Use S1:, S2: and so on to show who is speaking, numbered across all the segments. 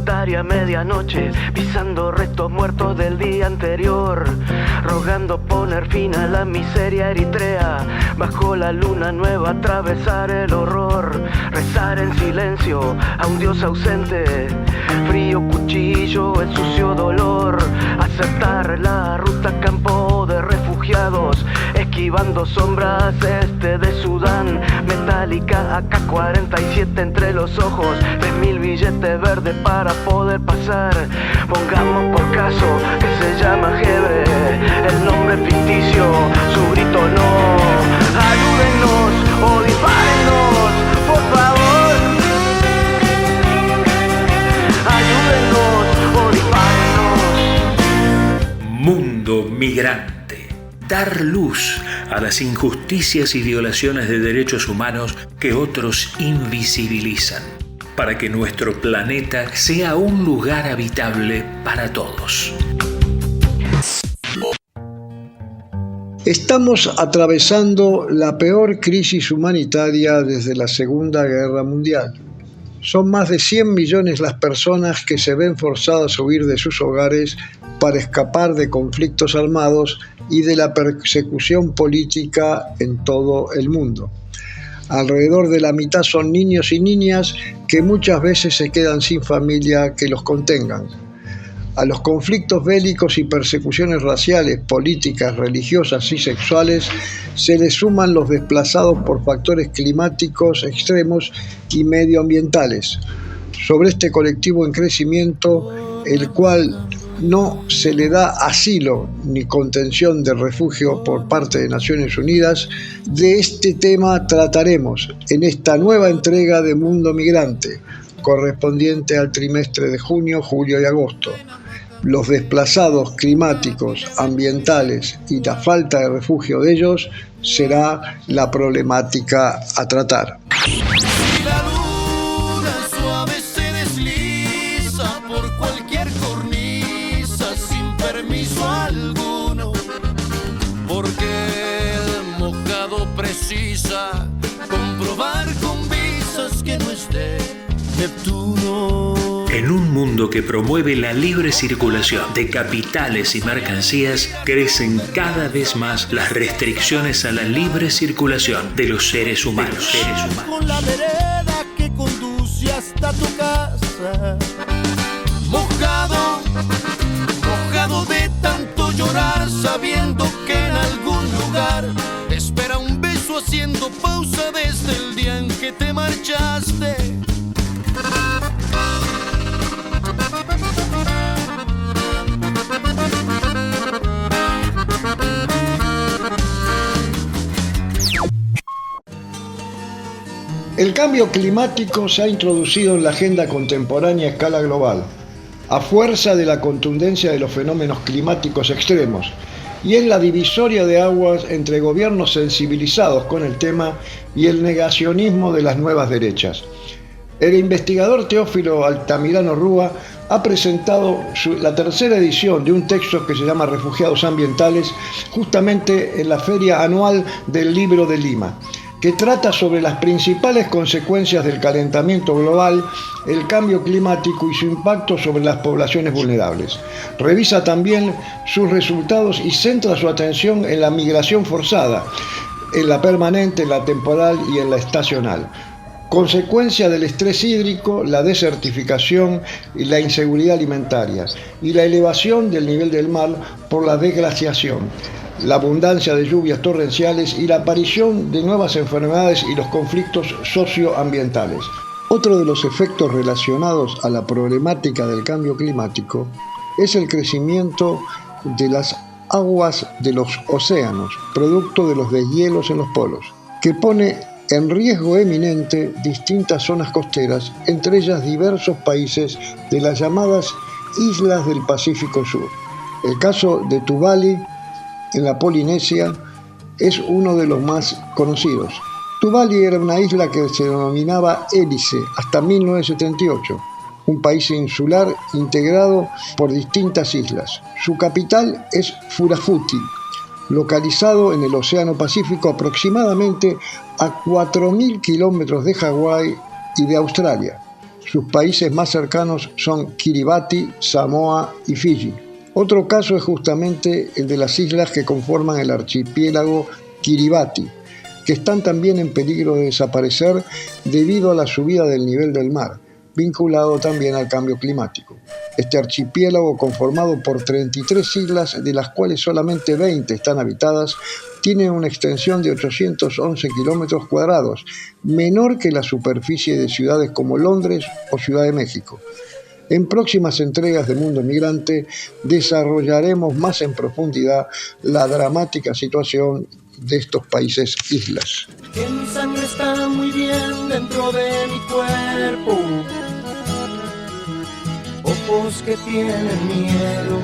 S1: solitaria medianoche, pisando restos muertos del día anterior, rogando poner fin a la miseria eritrea, bajo la luna nueva atravesar el horror, rezar en silencio a un Dios ausente, frío cuchillo, el sucio dolor, aceptar la ruta campo de refugiados, esquivando sombras de Sudán, metálica AK-47 entre los ojos, 3.000 billetes verdes para poder pasar. Pongamos por caso que se llama Hebre, el nombre ficticio, su grito no. Ayúdennos o dispárennos, por favor. Ayúdennos o dispárennos.
S2: Mundo migrante. Dar luz a las injusticias y violaciones de derechos humanos que otros invisibilizan, para que nuestro planeta sea un lugar habitable para todos.
S3: Estamos atravesando la peor crisis humanitaria desde la Segunda Guerra Mundial. Son más de 100 millones las personas que se ven forzadas a huir de sus hogares para escapar de conflictos armados y de la persecución política en todo el mundo. Alrededor de la mitad son niños y niñas que muchas veces se quedan sin familia que los contengan. A los conflictos bélicos y persecuciones raciales, políticas, religiosas y sexuales se le suman los desplazados por factores climáticos extremos y medioambientales. Sobre este colectivo en crecimiento, el cual no se le da asilo ni contención de refugio por parte de Naciones Unidas, de este tema trataremos en esta nueva entrega de Mundo Migrante, correspondiente al trimestre de junio, julio y agosto. Los desplazados climáticos, ambientales y la falta de refugio de ellos será la problemática a tratar.
S4: La luna suave se desliza por cualquier cornisa sin permiso alguno, porque el mojado precisa comprobar con visas que no esté Neptuno.
S2: En un mundo que promueve la libre circulación de capitales y mercancías, crecen cada vez más las restricciones a la libre circulación de los seres humanos.
S4: Con la vereda que conduce hasta tu casa, mojado de tanto llorar, sabiendo que en algún lugar te espera un beso haciendo pausa desde el día en que te marchaste.
S3: El cambio climático se ha introducido en la agenda contemporánea a escala global, a fuerza de la contundencia de los fenómenos climáticos extremos, y es la divisoria de aguas entre gobiernos sensibilizados con el tema y el negacionismo de las nuevas derechas. El investigador Teófilo Altamirano Rúa ha presentado la tercera edición de un texto que se llama Refugiados Ambientales, justamente en la Feria Anual del Libro de Lima, que trata sobre las principales consecuencias del calentamiento global, el cambio climático y su impacto sobre las poblaciones vulnerables. Revisa también sus resultados y centra su atención en la migración forzada, en la permanente, en la temporal y en la estacional. Consecuencia del estrés hídrico, la desertificación y la inseguridad alimentaria, y la elevación del nivel del mar por la desglaciación, la abundancia de lluvias torrenciales y la aparición de nuevas enfermedades y los conflictos socioambientales. Otro de los efectos relacionados a la problemática del cambio climático es el crecimiento de las aguas de los océanos, producto de los deshielos en los polos, que pone en riesgo eminente distintas zonas costeras, entre ellas diversos países de las llamadas Islas del Pacífico Sur. El caso de Tuvalu, en la Polinesia, es uno de los más conocidos. Tuvalu era una isla que se denominaba Hélice hasta 1978, un país insular integrado por distintas islas. Su capital es Funafuti, localizado en el Océano Pacífico aproximadamente a 4.000 kilómetros de Hawái y de Australia. Sus países más cercanos son Kiribati, Samoa y Fiji. Otro caso es justamente el de las islas que conforman el archipiélago Kiribati, que están también en peligro de desaparecer debido a la subida del nivel del mar, vinculado también al cambio climático. Este archipiélago, conformado por 33 islas, de las cuales solamente 20 están habitadas, tiene una extensión de 811 kilómetros cuadrados, menor que la superficie de ciudades como Londres o Ciudad de México. En próximas entregas de Mundo Migrante desarrollaremos más en profundidad la dramática situación de estos países islas.
S4: Que mi sangre está muy bien dentro de mi cuerpo. Ojos que tienen miedo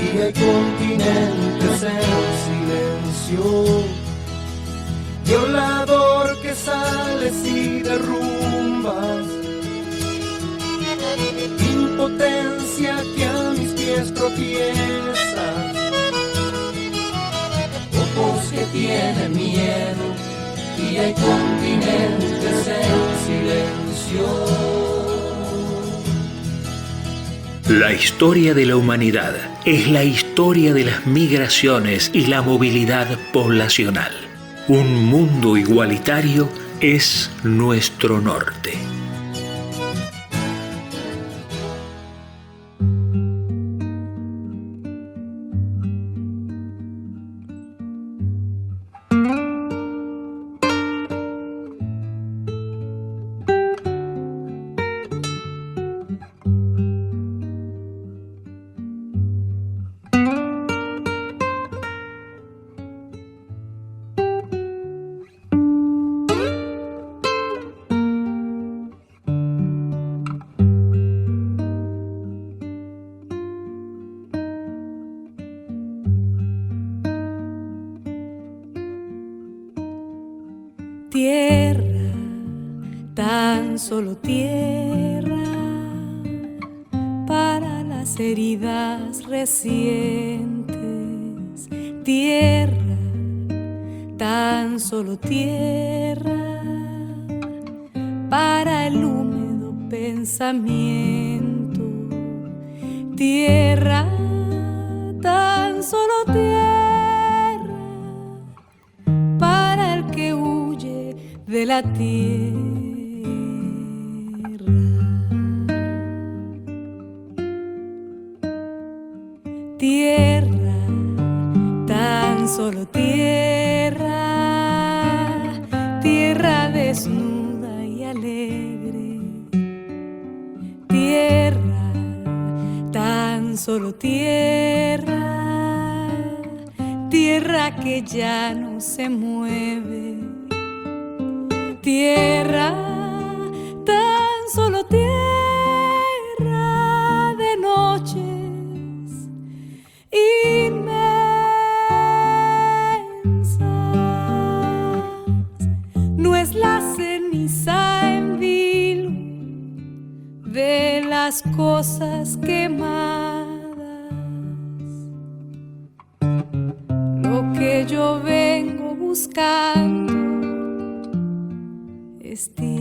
S4: y hay continentes en silencio. Violador que sales y derrumbas. Impotencia que a mis pies tropieza. Ojos que tienen miedo y hay continentes en silencio.
S2: La historia de la humanidad es la historia de las migraciones y la movilidad poblacional. Un mundo igualitario es nuestro norte.
S5: Tierra, tan solo tierra, para las heridas recientes. Tierra, tan solo tierra, para el húmedo pensamiento. Tierra, tan solo tierra, para el que huye de la tierra. Tierra, tan solo tierra, tierra desnuda y alegre. Tierra, tan solo tierra, tierra que ya no se mueve. Tierra, tan solo tierra de noches inmensas. No es la ceniza en vilo de las cosas quemadas lo que yo vengo buscando. Es tierra.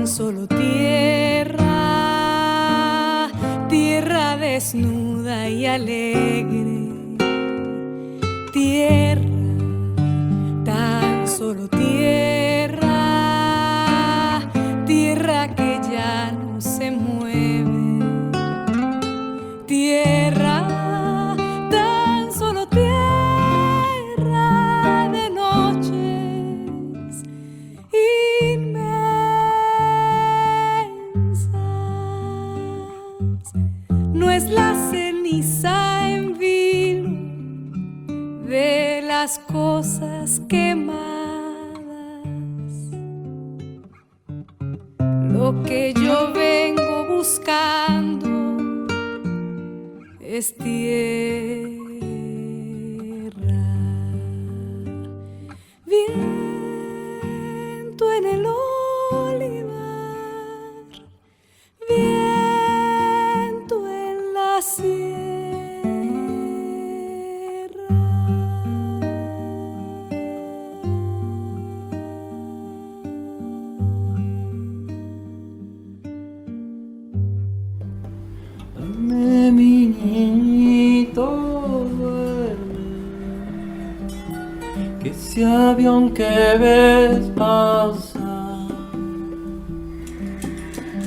S5: Solo tierra, tierra desnuda y alegre. Tierra, tan solo tierra, tierra que ya no se mueve. Tierra, tan solo tierra de noches inmensas. No es la ceniza en vilo de las cosas quemadas lo que yo vengo buscando es tierra. Viento en el olivar, viento en la sierra.
S6: Duerme, mi niñito, duerme, que ese avión que ves pasar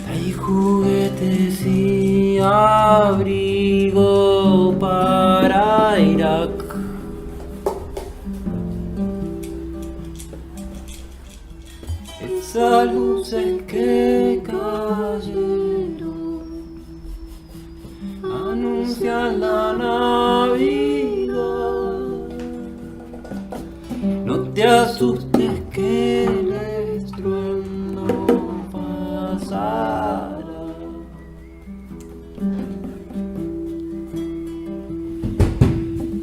S6: trae juguetes y abrigo para Irak. Esas luces que cayeron anuncian la Navidad. No te asustes que el estruendo pasará.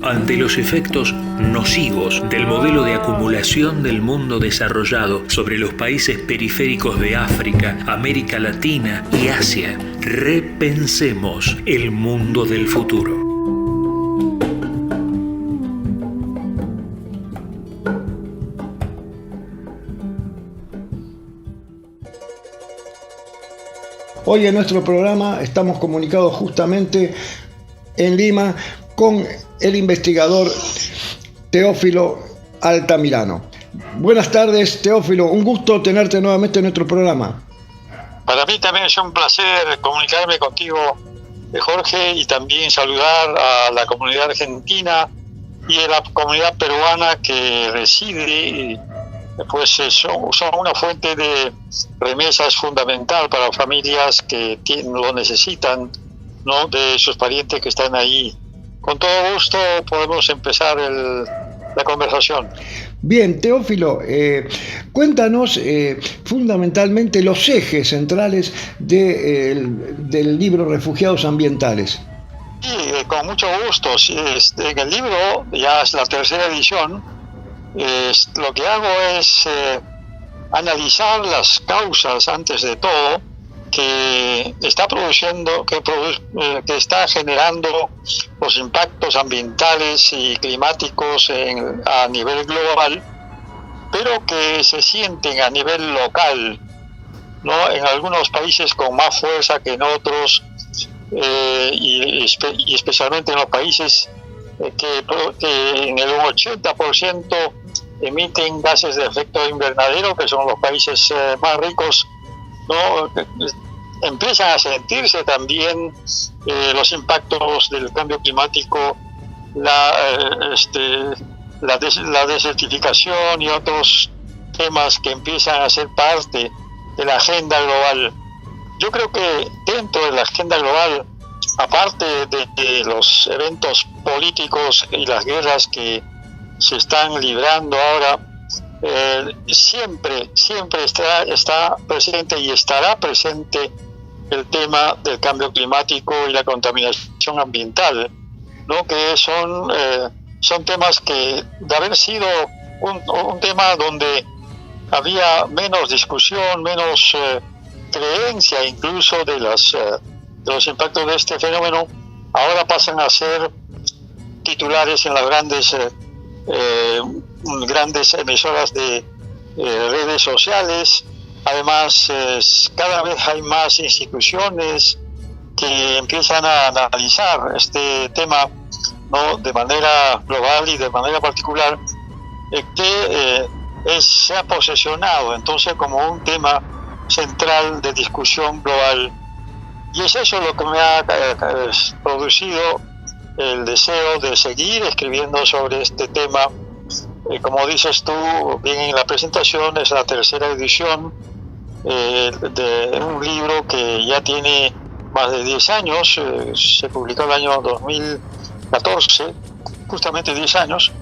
S2: Ante los efectos nocivos del modelo de acumulación del mundo desarrollado sobre los países periféricos de África, América Latina y Asia, repensemos el mundo del futuro.
S3: Hoy en nuestro programa estamos comunicados justamente en Lima con el investigador Teófilo Altamirano. Buenas tardes, Teófilo, un gusto tenerte nuevamente en nuestro programa.
S7: Para mí también es un placer comunicarme contigo, Jorge, y también saludar a la comunidad argentina y a la comunidad peruana que reside, pues son una fuente de remesas fundamental para familias que lo necesitan, ¿no?, de sus parientes que están ahí. Con todo gusto podemos empezar la conversación.
S3: Bien, Teófilo, cuéntanos fundamentalmente los ejes centrales del libro Refugiados Ambientales.
S7: Sí, con mucho gusto. En el libro, ya es la tercera edición, lo que hago es analizar las causas, antes de todo, que está produciendo, que está generando los impactos ambientales y climáticos a nivel global, pero que se sienten a nivel local, ¿no?, en algunos países con más fuerza que en otros, y especialmente en los países que en el 80% emiten gases de efecto invernadero, que son los países más ricos, ¿no? Empiezan a sentirse también los impactos del cambio climático, la desertificación y otros temas que empiezan a ser parte de la agenda global. Yo creo que dentro de la agenda global, aparte de los eventos políticos y las guerras que se están librando ahora, siempre está presente y estará presente el tema del cambio climático y la contaminación ambiental, ¿no?, que son temas que, de haber sido un tema donde había menos discusión, menos creencia incluso de los impactos de este fenómeno, ahora pasan a ser titulares en las grandes emisoras de redes sociales. Además, cada vez hay más instituciones que empiezan a analizar este tema, ¿no?, de manera global y de manera particular, que se ha posesionado entonces como un tema central de discusión global. Y es eso lo que me ha producido el deseo de seguir escribiendo sobre este tema. Como dices tú bien en la presentación, es la tercera edición de un libro que ya tiene más de 10 años, se publicó el año 2014, justamente 10 años.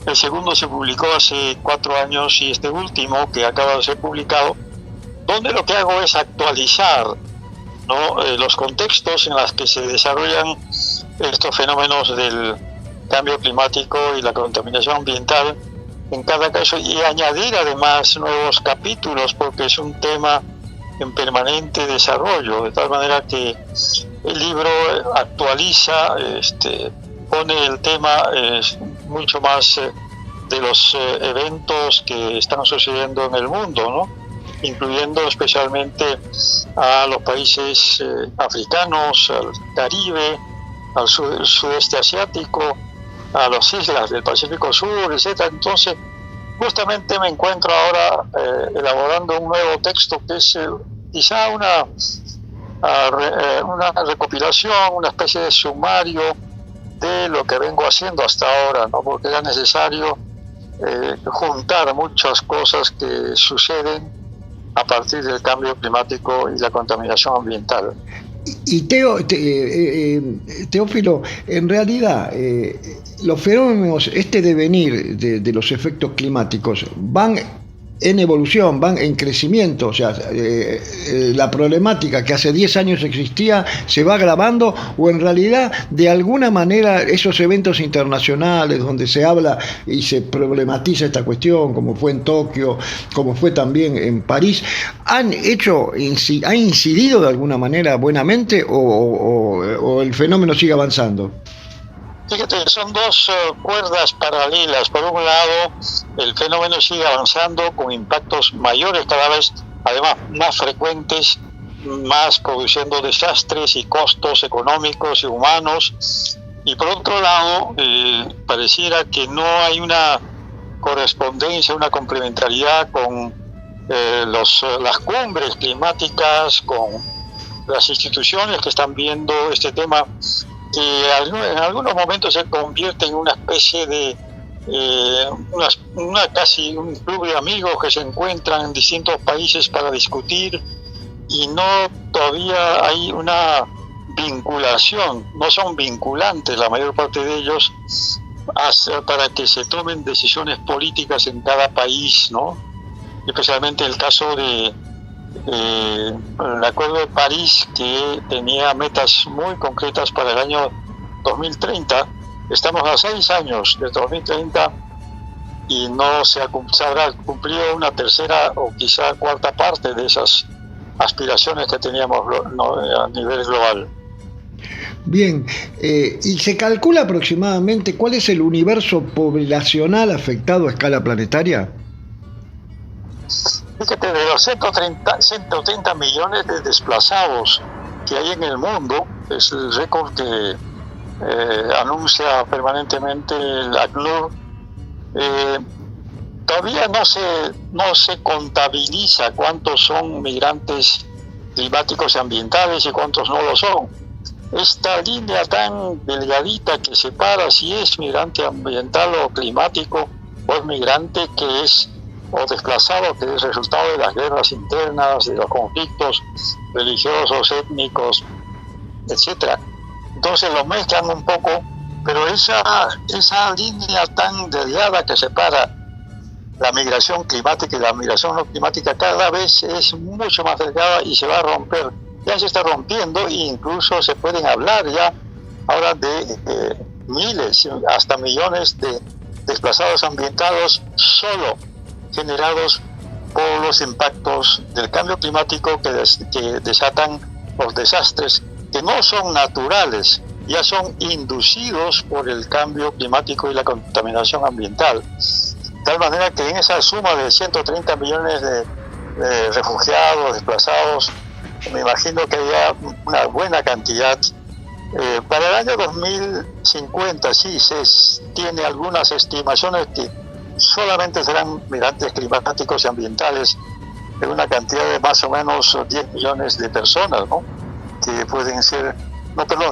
S7: El segundo se publicó hace 4 años y este último, que acaba de ser publicado, donde lo que hago es actualizar, ¿no? Los contextos en los que se desarrollan estos fenómenos del cambio climático y la contaminación ambiental en cada caso, y añadir además nuevos capítulos, porque es un tema en permanente desarrollo, de tal manera que el libro actualiza, pone el tema mucho más de los eventos que están sucediendo en el mundo, ¿no? Incluyendo especialmente a los países africanos, al Caribe, al sudeste asiático, a las islas del Pacífico Sur, etc. Entonces, justamente me encuentro ahora elaborando un nuevo texto que es quizá una recopilación, una especie de sumario de lo que vengo haciendo hasta ahora, ¿no? Porque era necesario juntar muchas cosas que suceden a partir del cambio climático y la contaminación ambiental.
S3: Y Teófilo, en realidad los fenómenos, este devenir de los efectos climáticos van en evolución, van en crecimiento, o sea, la problemática que hace 10 años existía se va agravando, o en realidad de alguna manera esos eventos internacionales donde se habla y se problematiza esta cuestión, como fue en Tokio, como fue también en París, ha incidido de alguna manera buenamente, o el fenómeno sigue avanzando?
S7: Fíjate, son dos cuerdas paralelas. Por un lado, el fenómeno sigue avanzando con impactos mayores cada vez, además más frecuentes, más produciendo desastres y costos económicos y humanos. Y por otro lado, pareciera que no hay una correspondencia, una complementariedad con las cumbres climáticas, con las instituciones que están viendo este tema, que en algunos momentos se convierte en una especie de casi un club de amigos que se encuentran en distintos países para discutir, y todavía hay una vinculación, no son vinculantes la mayor parte de ellos para que se tomen decisiones políticas en cada país, ¿no? Especialmente el caso de el Acuerdo de París, que tenía metas muy concretas para el año 2030. Estamos a 6 años de 2030 y no se habrá cumplido una tercera o quizá cuarta parte de esas aspiraciones que teníamos a nivel global.
S3: Bien, ¿y se calcula aproximadamente cuál es el universo poblacional afectado a escala planetaria?
S7: Fíjate, de los 130 millones de desplazados que hay en el mundo, es el récord que anuncia permanentemente el ACNUR, todavía no se contabiliza cuántos son migrantes climáticos y ambientales y cuántos no lo son. Esta línea tan delgadita que separa si es migrante ambiental o climático, o es migrante que es o desplazado, que es resultado de las guerras internas, de los conflictos religiosos, étnicos, etcétera. Entonces lo mezclan un poco, pero esa línea tan delgada que separa la migración climática y la migración no climática cada vez es mucho más delgada y se va a romper. Ya se está rompiendo, e incluso se pueden hablar ya ahora de miles, hasta millones de desplazados ambientales solo generados por los impactos del cambio climático que desatan los desastres que no son naturales, ya son inducidos por el cambio climático y la contaminación ambiental. De tal manera que en esa suma de 130 millones de refugiados, desplazados, me imagino que haya una buena cantidad. Para el año 2050 sí se tiene algunas estimaciones que solamente serán migrantes climáticos y ambientales, de una cantidad de más o menos 10 millones de personas, ¿no? Que pueden ser,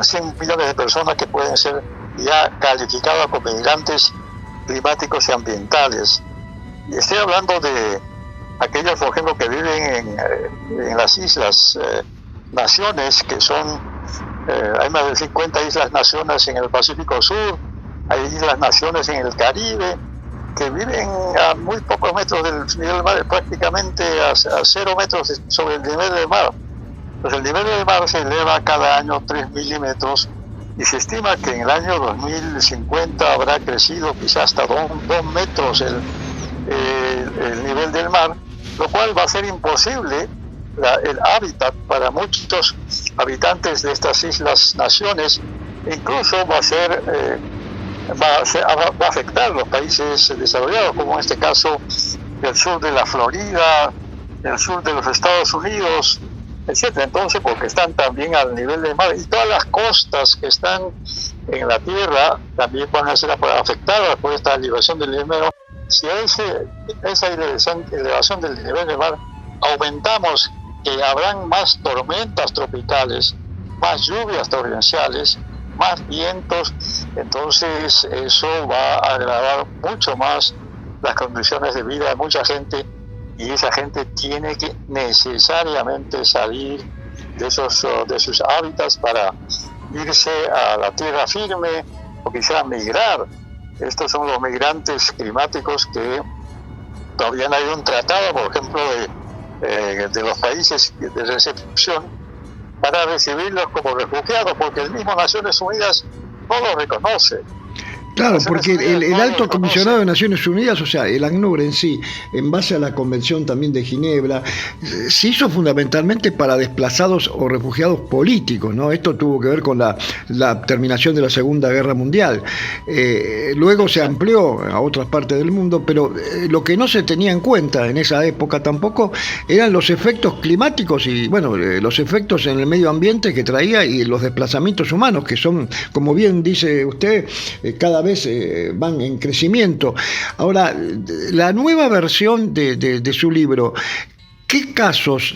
S7: 100 millones de personas que pueden ser ya calificadas como migrantes climáticos y ambientales. Y estoy hablando de aquellos, por ejemplo, que viven en las islas, naciones que son, hay más de 50 islas-naciones en el Pacífico Sur, hay islas-naciones en el Caribe, que viven a muy pocos metros del nivel del mar, prácticamente a 0 metros sobre el nivel del mar. Pues el nivel del mar se eleva cada año 3 milímetros y se estima que en el año 2050 habrá crecido quizás hasta 2 metros el nivel del mar, lo cual va a ser imposible el hábitat para muchos habitantes de estas islas-naciones. Incluso va a afectar los países desarrollados, como en este caso el sur de la Florida, el sur de los Estados Unidos, etcétera. Entonces, porque están también al nivel del mar, y todas las costas que están en la tierra también van a ser afectadas por esta elevación del nivel del mar. Si a esa elevación del nivel del mar aumentamos, que habrán más tormentas tropicales, más lluvias torrenciales, más vientos, entonces eso va a agravar mucho más las condiciones de vida de mucha gente, y esa gente tiene que necesariamente salir de sus hábitats para irse a la tierra firme o quizá migrar. Estos son los migrantes climáticos que todavía no hay un tratado, por ejemplo, de los países de recepción para recibirlos como refugiados, porque el mismo Naciones Unidas no los reconoce.
S3: Claro, porque el alto comisionado de Naciones Unidas, o sea, el ACNUR en sí, en base a la Convención también de Ginebra, se hizo fundamentalmente para desplazados o refugiados políticos, ¿no? Esto tuvo que ver con la terminación de la Segunda Guerra Mundial. Luego se amplió a otras partes del mundo, pero lo que no se tenía en cuenta en esa época tampoco eran los efectos climáticos y, bueno, los efectos en el medio ambiente que traía y los desplazamientos humanos, que son, como bien dice usted, cada vez van en crecimiento. Ahora, la nueva versión de su libro, ¿qué casos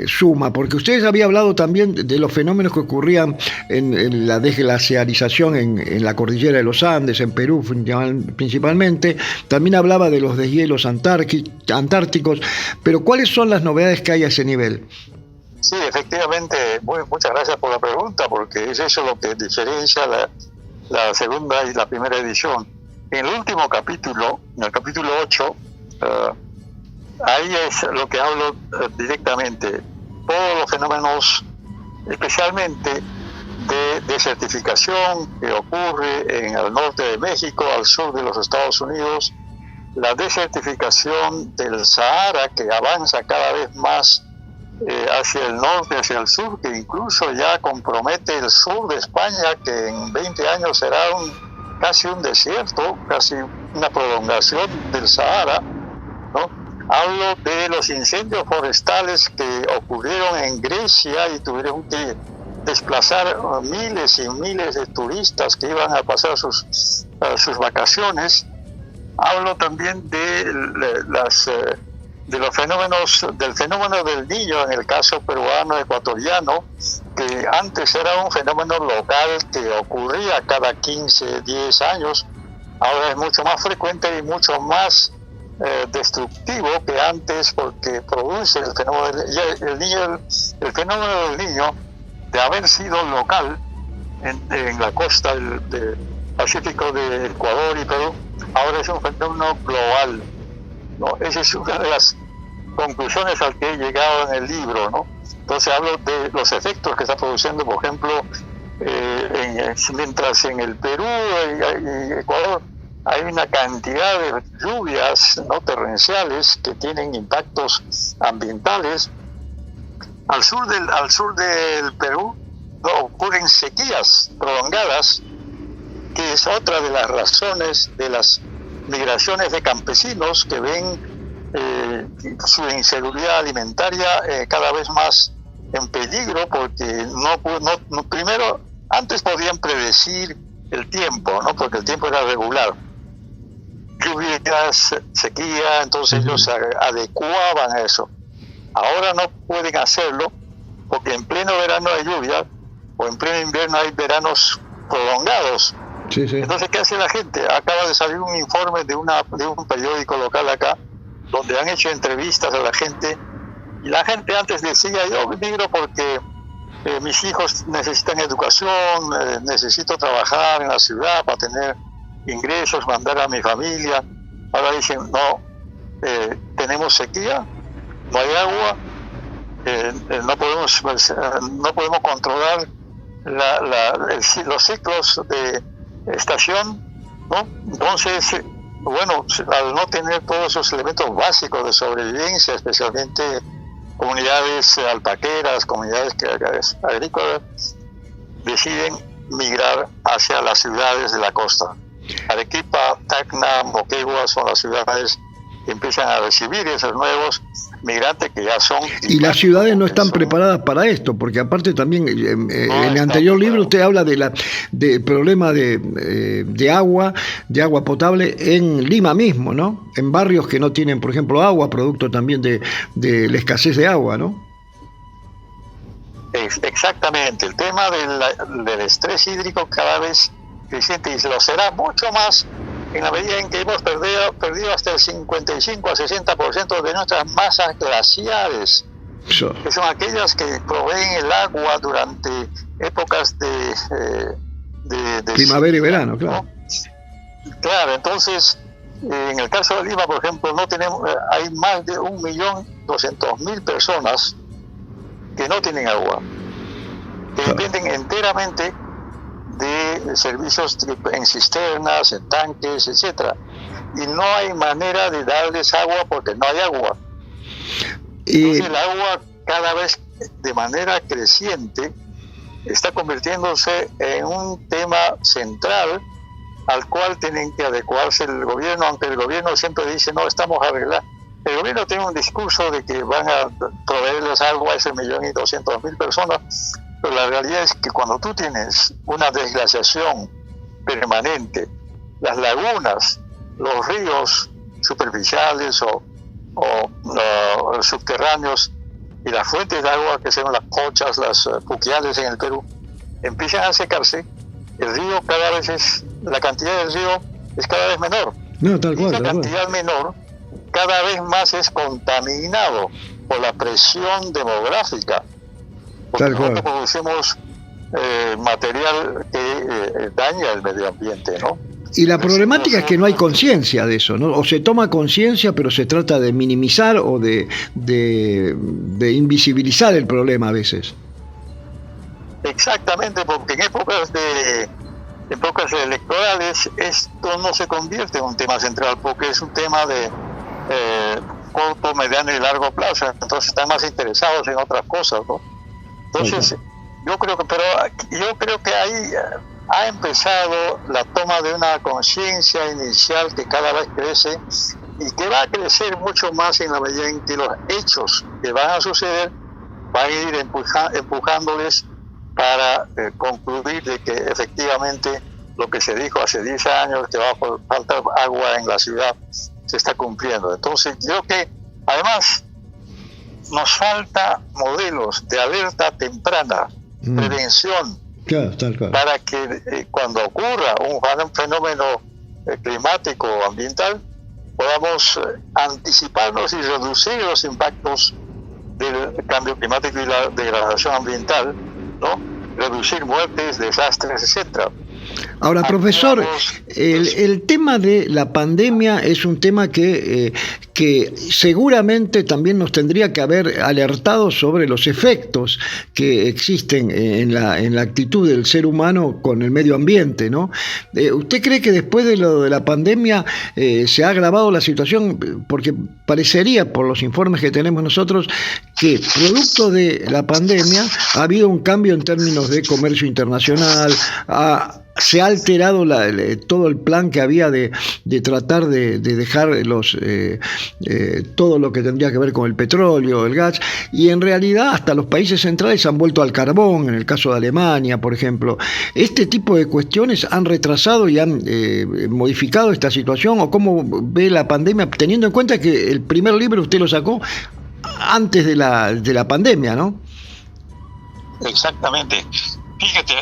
S3: suma? Porque ustedes habían hablado también de los fenómenos que ocurrían en la desglaciarización en la cordillera de los Andes, en Perú principalmente. También hablaba de los deshielos antárticos. Pero ¿cuáles son las novedades que hay a ese nivel?
S7: Sí, efectivamente, muchas gracias por la pregunta, porque es eso lo que diferencia la segunda y la primera edición. En el último capítulo, en el capítulo 8, ahí es lo que hablo directamente. Todos los fenómenos, especialmente de desertificación que ocurre en el norte de México, al sur de los Estados Unidos, la desertificación del Sahara, que avanza cada vez más hacia el norte, hacia el sur, que incluso ya compromete el sur de España, que en 20 años será casi un desierto, casi una prolongación del Sahara, ¿no? Hablo de los incendios forestales que ocurrieron en Grecia y tuvieron que desplazar miles y miles de turistas que iban a pasar sus vacaciones. Hablo también de los fenómenos, del fenómeno del Niño en el caso peruano ecuatoriano, que antes era un fenómeno local que ocurría cada 15, 10 años, ahora es mucho más frecuente y mucho más destructivo que antes, porque produce el fenómeno el fenómeno del Niño, de haber sido local en la costa del Pacífico de Ecuador y Perú, ahora es un fenómeno global, ¿no? Esa es una de las conclusiones al que he llegado en el libro, ¿no? Entonces hablo de los efectos que está produciendo, por ejemplo, mientras en el Perú y Ecuador hay una cantidad de lluvias no torrenciales que tienen impactos ambientales, al sur del Perú ocurren sequías prolongadas, que es otra de las razones de las migraciones de campesinos que ven su inseguridad alimentaria cada vez más en peligro, porque primero, antes podían predecir el tiempo, ¿no? Porque el tiempo era regular, lluvias, sequía, entonces ellos se adecuaban a eso. Ahora no pueden hacerlo porque en pleno verano hay lluvia o en pleno invierno hay veranos prolongados. Sí, sí. Entonces, ¿qué hace la gente? Acaba de salir un informe de un periódico local acá, donde han hecho entrevistas a la gente, y la gente antes decía: yo migro porque mis hijos necesitan educación, necesito trabajar en la ciudad para tener ingresos, mandar a mi familia. Ahora dicen: no, tenemos sequía, no hay agua, no podemos controlar los ciclos de estación, ¿no? Entonces, bueno, al no tener todos esos elementos básicos de sobrevivencia, especialmente comunidades alpaqueras, comunidades agrícolas, deciden migrar hacia las ciudades de la costa. Arequipa, Tacna, Moquegua son las ciudades que empiezan a recibir esos nuevos migrantes que ya son...
S3: Y las ciudades no están preparadas para esto, porque aparte también en el anterior libro usted habla del problema de agua potable en Lima mismo, ¿no? En barrios que no tienen, por ejemplo, agua, producto también de la escasez de agua, ¿no?
S7: Exactamente, el tema del estrés hídrico cada vez creciente, y lo será mucho más en la medida en que hemos perdido hasta el 55 a 60% de nuestras masas glaciares, que son aquellas que proveen el agua durante épocas de
S3: primavera y verano, claro.
S7: ¿No? Claro, entonces, en el caso de Lima, por ejemplo, hay más de 1.200.000 personas que no tienen agua, que dependen enteramente de servicios en cisternas, en tanques, etcétera, y no hay manera de darles agua porque no hay agua. Entonces el agua cada vez de manera creciente está convirtiéndose en un tema central al cual tienen que adecuarse el gobierno, aunque el gobierno siempre dice no, estamos arreglando. El gobierno tiene un discurso de que van a proveerles agua a ese 1.200.000 personas, pero la realidad es que cuando tú tienes una desglaciación permanente, las lagunas, los ríos superficiales o subterráneos y las fuentes de agua, que son las pochas, las puquiales en el Perú, empiezan a secarse, el río la cantidad del río es cada vez menor.
S3: No, tal cual,
S7: y esa cantidad menor cada vez más es contaminado por la presión demográfica. Porque nosotros producimos material que daña el medio ambiente, ¿no?
S3: Y la problemática es que no hay conciencia de eso, ¿no? O se toma conciencia, pero se trata de minimizar o de invisibilizar el problema a veces.
S7: Exactamente, porque en épocas electorales esto no se convierte en un tema central, porque es un tema de corto, mediano y largo plazo. Entonces están más interesados en otras cosas, ¿no? Entonces, yo creo que ahí ha empezado la toma de una conciencia inicial que cada vez crece y que va a crecer mucho más en la medida en que los hechos que van a suceder van a ir empujándoles para concluir de que efectivamente lo que se dijo hace 10 años, que va a faltar agua en la ciudad, se está cumpliendo. Entonces, creo que además nos falta modelos de alerta temprana, prevención, para que cuando ocurra un fenómeno climático o ambiental, podamos anticiparnos y reducir los impactos del cambio climático y la degradación ambiental, ¿no? Reducir muertes, desastres, etcétera.
S3: Ahora, profesor, el tema de la pandemia es un tema que seguramente también nos tendría que haber alertado sobre los efectos que existen en la actitud del ser humano con el medio ambiente, ¿no? ¿Usted cree que después de lo de la pandemia se ha agravado la situación? Porque parecería, por los informes que tenemos nosotros, que producto de la pandemia ha habido un cambio en términos de comercio internacional, se ha alterado todo el plan que había de tratar de dejar todo lo que tendría que ver con el petróleo, el gas, y en realidad hasta los países centrales han vuelto al carbón, en el caso de Alemania, por ejemplo. ¿Este tipo de cuestiones han retrasado y han modificado esta situación? ¿O cómo ve la pandemia, teniendo en cuenta que el primer libro usted lo sacó antes de la pandemia, ¿no?
S7: Exactamente. Fíjate,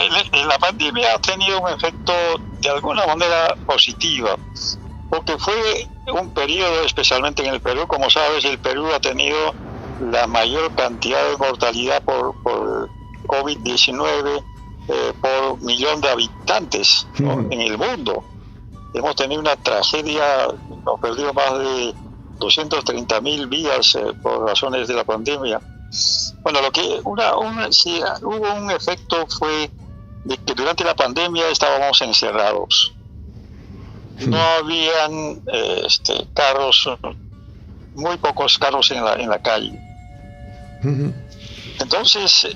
S7: la pandemia ha tenido un efecto de alguna manera positiva, porque fue un periodo, especialmente en el Perú, como sabes, el Perú ha tenido la mayor cantidad de mortalidad por COVID-19 por millón de habitantes, ¿no? En el mundo. Hemos tenido una tragedia, hemos perdido más de 230.000 vidas por razones de la pandemia. Bueno, sí, hubo un efecto fue de que durante la pandemia estábamos encerrados. No habían carros, muy pocos carros en la calle. Entonces,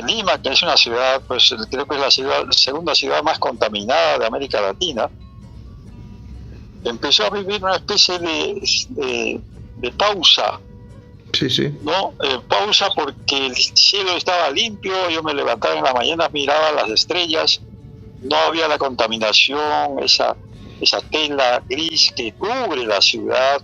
S7: Lima, que es una ciudad, pues creo que es la segunda ciudad más contaminada de América Latina, empezó a vivir una especie de pausa.
S3: Sí, sí.
S7: ¿No? Pausa porque el cielo estaba limpio, yo me levantaba en la mañana, miraba las estrellas, no había la contaminación, esa tela gris que cubre la ciudad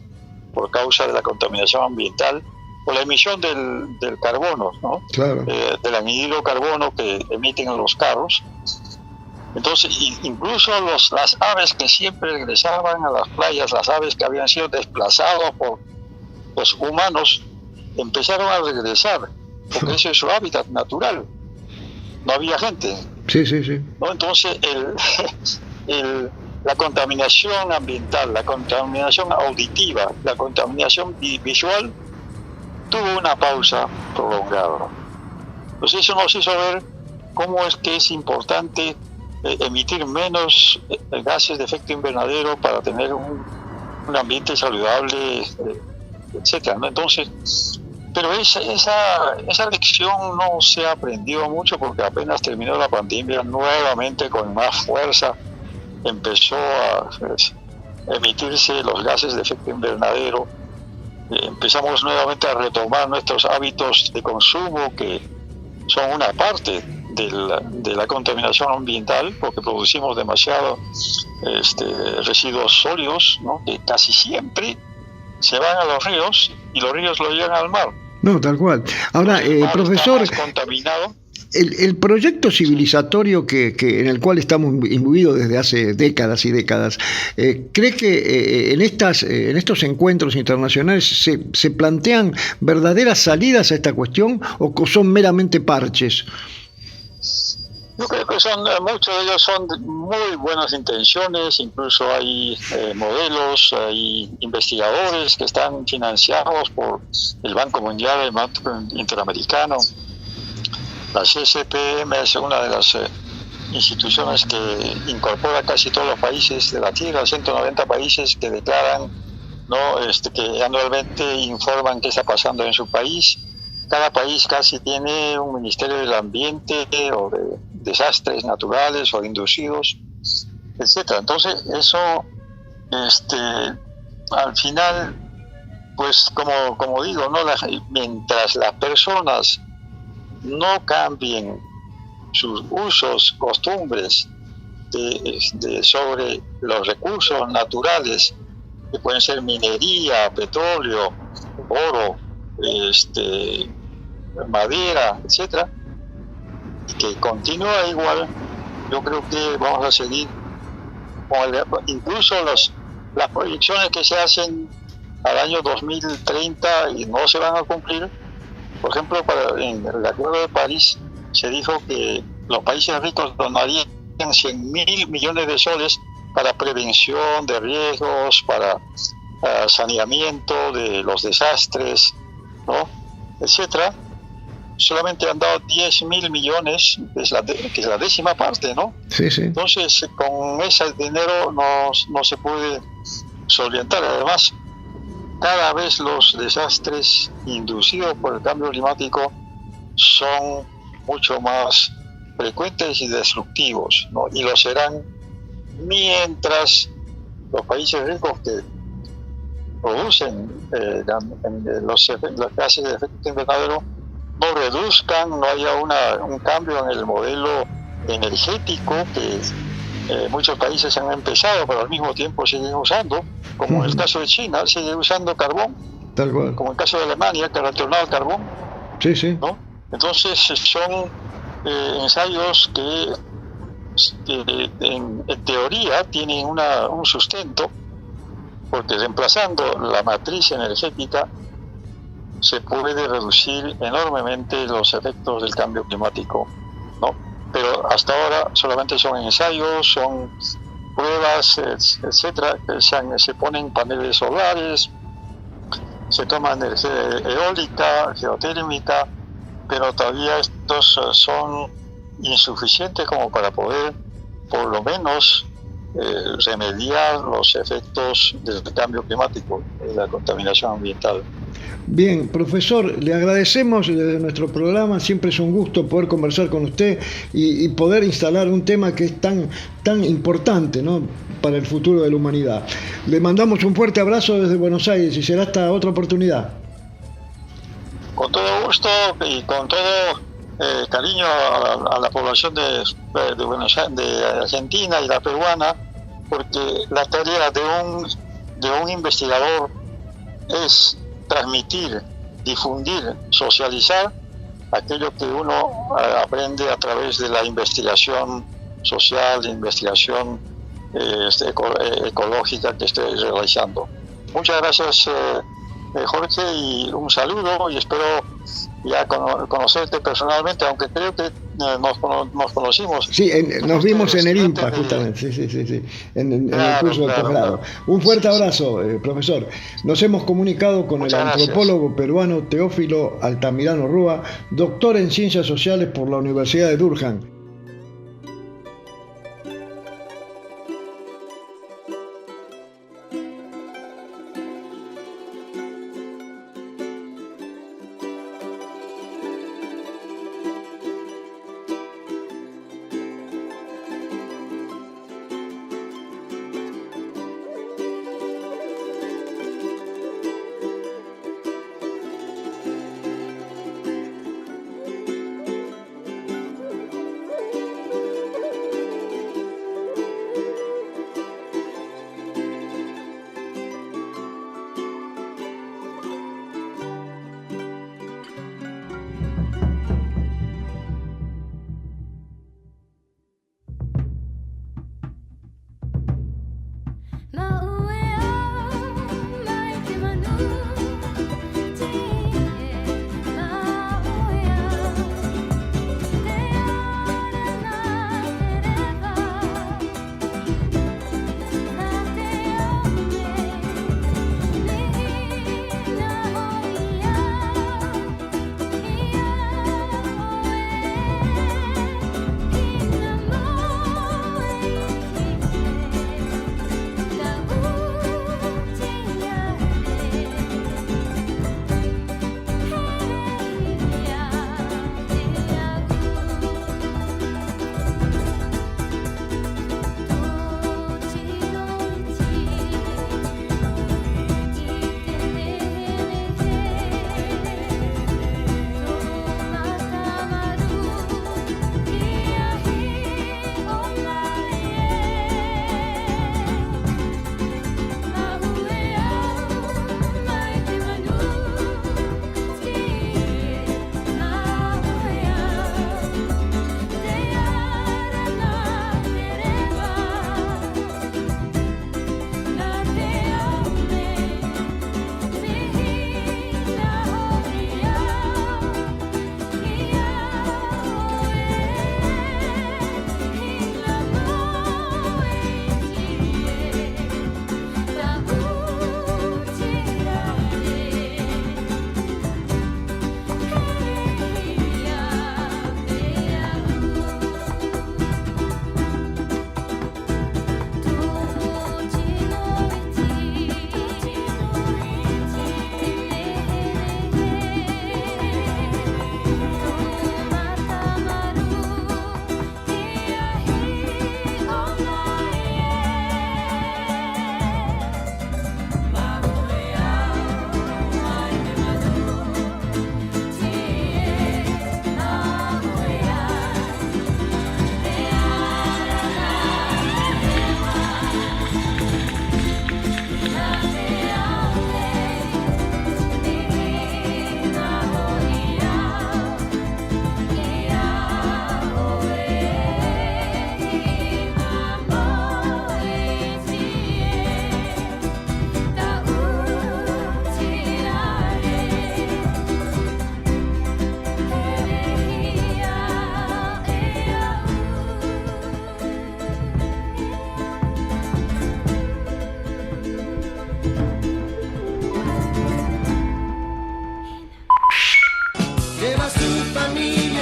S7: por causa de la contaminación ambiental, por la emisión del carbono, ¿no?
S3: Claro.
S7: Del anhídrido carbono que emiten los carros. Entonces, incluso las aves que siempre regresaban a las playas, las aves que habían sido desplazadas por los humanos, empezaron a regresar, porque ese es su hábitat natural. No había gente.
S3: Sí, sí, sí.
S7: ¿No? Entonces, la contaminación ambiental, la contaminación auditiva, la contaminación visual, tuvo una pausa prolongada. Pues eso nos hizo ver cómo es que es importante emitir menos gases de efecto invernadero para tener un ambiente saludable, etcétera, ¿no? Entonces, pero esa lección no se aprendió mucho porque apenas terminó la pandemia, nuevamente con más fuerza empezó a emitirse los gases de efecto invernadero. Empezamos nuevamente a retomar nuestros hábitos de consumo, que son una parte de la contaminación ambiental, porque producimos demasiados residuos sólidos, ¿no? Que casi siempre se van a los ríos y los ríos lo llevan al mar.
S3: No, tal cual. Ahora, profesor,
S7: contaminado.
S3: El proyecto civilizatorio en el cual estamos imbuidos desde hace décadas y décadas, ¿cree que en estos encuentros internacionales se plantean verdaderas salidas a esta cuestión o son meramente parches?
S7: Yo creo que muchos de ellos son de muy buenas intenciones, incluso hay modelos, hay investigadores que están financiados por el Banco Mundial, el Banco Interamericano. La CCPM es una de las instituciones que incorpora casi todos los países de la Tierra, 190 países que declaran, ¿no? Que anualmente informan qué está pasando en su país. Cada país casi tiene un Ministerio del Ambiente o de desastres naturales o inducidos, etcétera. Entonces eso, al final, pues como digo, ¿no? Mientras las personas no cambien sus usos, costumbres sobre los recursos naturales, que pueden ser minería, petróleo, oro, madera, etcétera, que continúa igual, yo creo que vamos a seguir con incluso las proyecciones que se hacen al año 2030 y no se van a cumplir. Por ejemplo, en el Acuerdo de París se dijo que los países ricos donarían 100.000 millones de soles para prevención de riesgos, para saneamiento de los desastres, ¿no? Etcétera. Solamente han dado 10.000 millones, que es la décima parte, ¿no?
S3: Sí, sí.
S7: Entonces, con ese dinero no se puede solventar. Además, cada vez los desastres inducidos por el cambio climático son mucho más frecuentes y destructivos, ¿no? Y lo serán mientras los países ricos que producen los gases de efecto invernadero no reduzcan, no haya un cambio en el modelo energético que muchos países han empezado, pero al mismo tiempo siguen usando, como en el caso de China, sigue usando carbón,
S3: tal cual,
S7: como en el caso de Alemania, que ha retornado al carbón.
S3: Sí, sí.
S7: ¿No? Entonces son ensayos que en teoría tienen un sustento, porque reemplazando la matriz energética se puede reducir enormemente los efectos del cambio climático, ¿no? Pero hasta ahora solamente son ensayos, son pruebas, etcétera. Se ponen paneles solares, se toma energía eólica, geotérmica, pero todavía estos son insuficientes como para poder, por lo menos, remediar los efectos del cambio climático, de la contaminación ambiental.
S3: Bien, profesor, le agradecemos desde nuestro programa, siempre es un gusto poder conversar con usted y poder instalar un tema que es tan importante, ¿no?, para el futuro de la humanidad. Le mandamos un fuerte abrazo desde Buenos Aires y será hasta otra oportunidad.
S7: Con todo gusto y con todo cariño a la población de Buenos Aires, de Argentina y la peruana, porque la tarea de un investigador es transmitir, difundir, socializar aquello que uno aprende a través de la investigación social, investigación ecológica que estoy realizando. Muchas gracias, Jorge, y un saludo, y espero ya conocerte personalmente, aunque creo que nos conocimos.
S3: Sí, nos vimos en el IMPA, justamente, sí, en el curso de posgrado. Un fuerte abrazo, profesor. Nos hemos comunicado con el antropólogo peruano Teófilo Altamirano Rúa, doctor en Ciencias Sociales por la Universidad de Durham.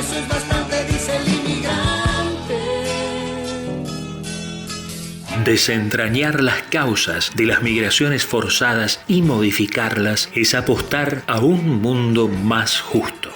S4: eso es bastante, dice el inmigrante.
S2: Desentrañar las causas de las migraciones forzadas y modificarlas es apostar a un mundo más justo.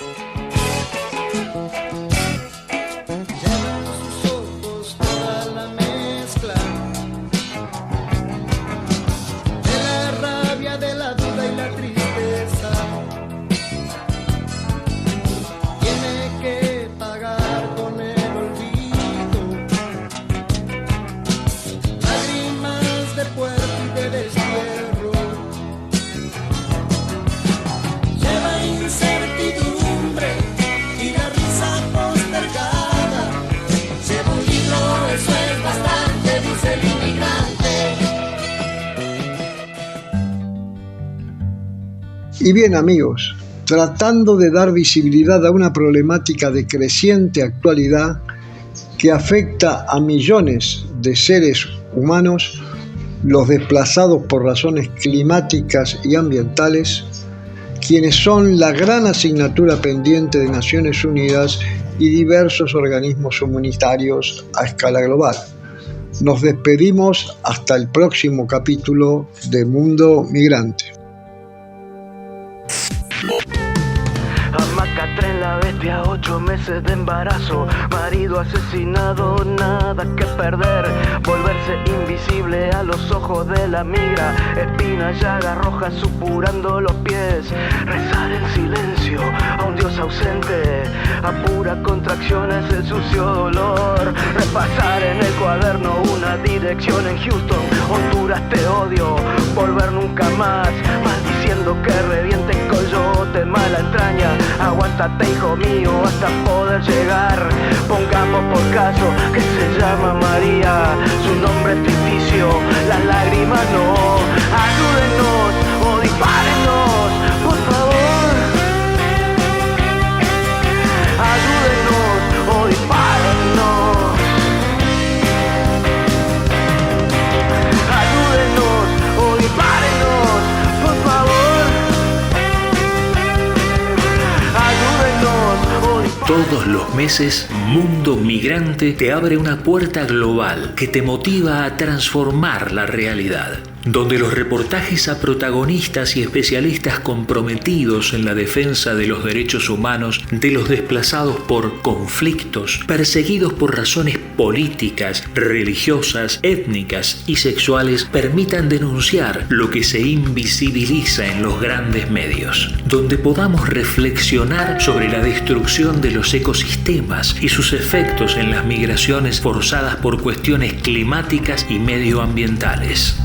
S3: Y bien, amigos, tratando de dar visibilidad a una problemática de creciente actualidad que afecta a millones de seres humanos, los desplazados por razones climáticas y ambientales, quienes son la gran asignatura pendiente de Naciones Unidas y diversos organismos humanitarios a escala global. Nos despedimos hasta el próximo capítulo de Mundo Migrante.
S1: Hamaca, tren, la bestia, 8 meses de embarazo, marido asesinado, nada que perder, volverse invisible a los ojos de la migra, espina, llaga roja supurando los pies, rezar en silencio a un Dios ausente, a pura contracción es el sucio dolor, repasar en el cuaderno una dirección en Houston, Honduras te odio, volver nunca más, maldiciendo que reviente el coyote, mala entraña, aguántate hijo mío hasta poder llegar, pongamos por caso que se llama María, su nombre es ficticio, las lágrimas no, ayúdenos o dispárenos, por favor, ayúdenos o dispárenos, ayúdenos o dispárenos, por favor.
S2: Todos los meses, Mundo Migrante te abre una puerta global que te motiva a transformar la realidad, donde los reportajes a protagonistas y especialistas comprometidos en la defensa de los derechos humanos de los desplazados por conflictos, perseguidos por razones políticas, religiosas, étnicas y sexuales, permitan denunciar lo que se invisibiliza en los grandes medios, donde podamos reflexionar sobre la destrucción de los ecosistemas y sus efectos en las migraciones forzadas por cuestiones climáticas y medioambientales.